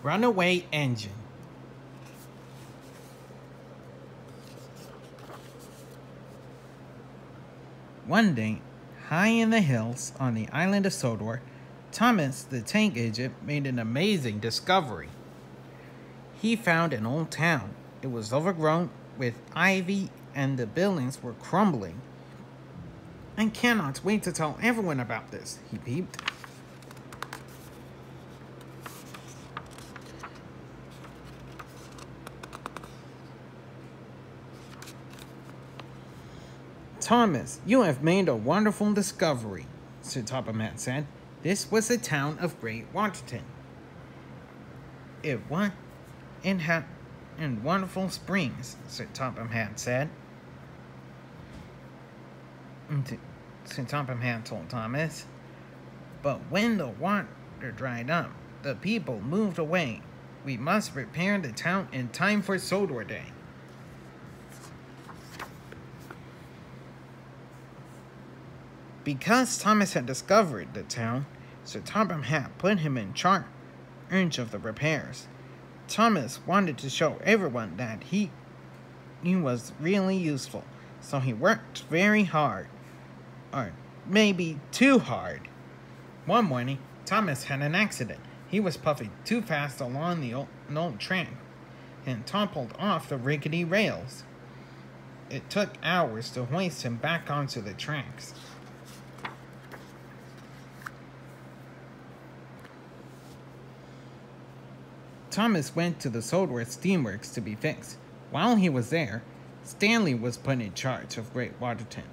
Runaway Engine. One day, high in the hills on the island of Sodor, Thomas the tank agent made an amazing discovery. He found an old town. It was overgrown with ivy and the buildings were crumbling. "I cannot wait to tell everyone about this," he peeped. "Thomas, you have made a wonderful discovery," Sir Topham Hatt said. "This was the town of Great Waterton. It had wonderful springs," Sir Topham Hatt said. Sir Topham Hatt told Thomas. "But when the water dried up, the people moved away. We must repair the town in time for Sodor Day." Because Thomas had discovered the town, Sir Topham Hatt put him in charge of the repairs. Thomas wanted to show everyone that he was really useful, so he worked very hard. Or maybe too hard. One morning, Thomas had an accident. He was puffing too fast along the old train and toppled off the rickety rails. It took hours to hoist him back onto the tracks. Thomas went to the Sodor steamworks to be fixed. While he was there, Stanley was put in charge of Great Waterton.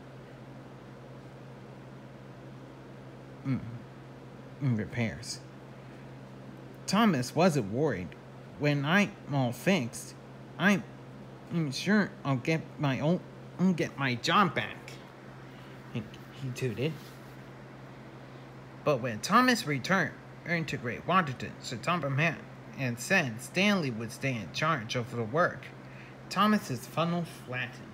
Repairs. Thomas wasn't worried. "When I'm all fixed, I'm sure I'll get my job back," he tooted. But when Thomas returned to Great Waterton, Sir Topham Hatt and said Stanley would stay in charge of the work, Thomas's funnel flattened.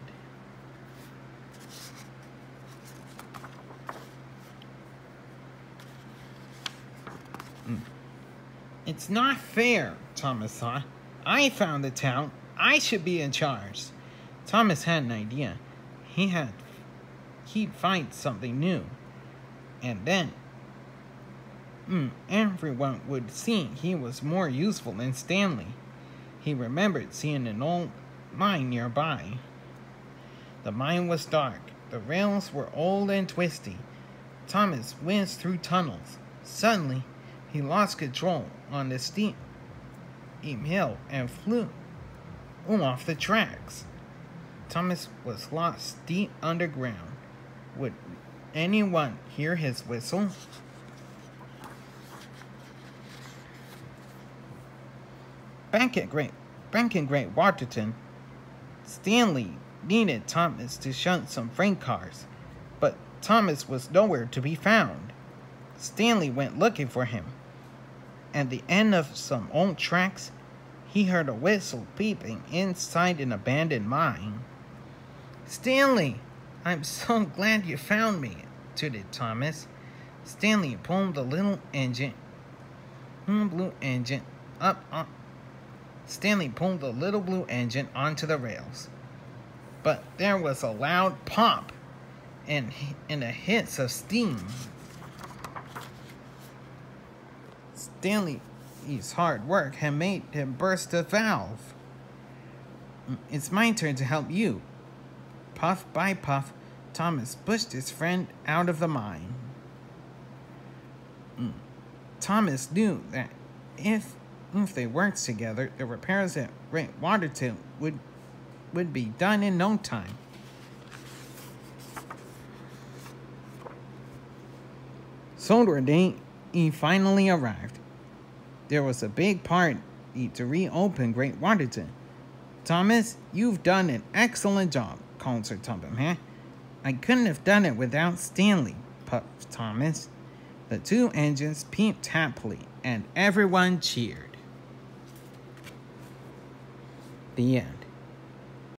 "It's not fair," Thomas thought. "I found the town. I should be in charge." Thomas had an idea. He'd find something new. And then everyone would see he was more useful than Stanley. He remembered seeing an old mine nearby. The mine was dark. The rails were old and twisty. Thomas whizzed through tunnels. Suddenly, he lost control on the steep hill and flew off the tracks. Thomas was lost deep underground. Would anyone hear his whistle? Back in Great Waterton, Stanley needed Thomas to shunt some freight cars, but Thomas was nowhere to be found. Stanley went looking for him. At the end of some old tracks, he heard a whistle peeping inside an abandoned mine. "Stanley, I'm so glad you found me," tooted Thomas. Stanley pulled the little blue engine onto the rails. But there was a loud pop and a hiss of steam. Stanley's hard work had made him burst a valve. "It's my turn to help you." Puff by puff, Thomas pushed his friend out of the mine. Thomas knew that if they worked together, the repairs at Great Waterton would be done in no time. Sodor Day finally arrived. There was a big party to reopen Great Waterton. "Thomas, you've done an excellent job," called Sir Topham Hatt. "I couldn't have done it without Stanley," puffed Thomas. The two engines peeped happily, and everyone cheered. The end.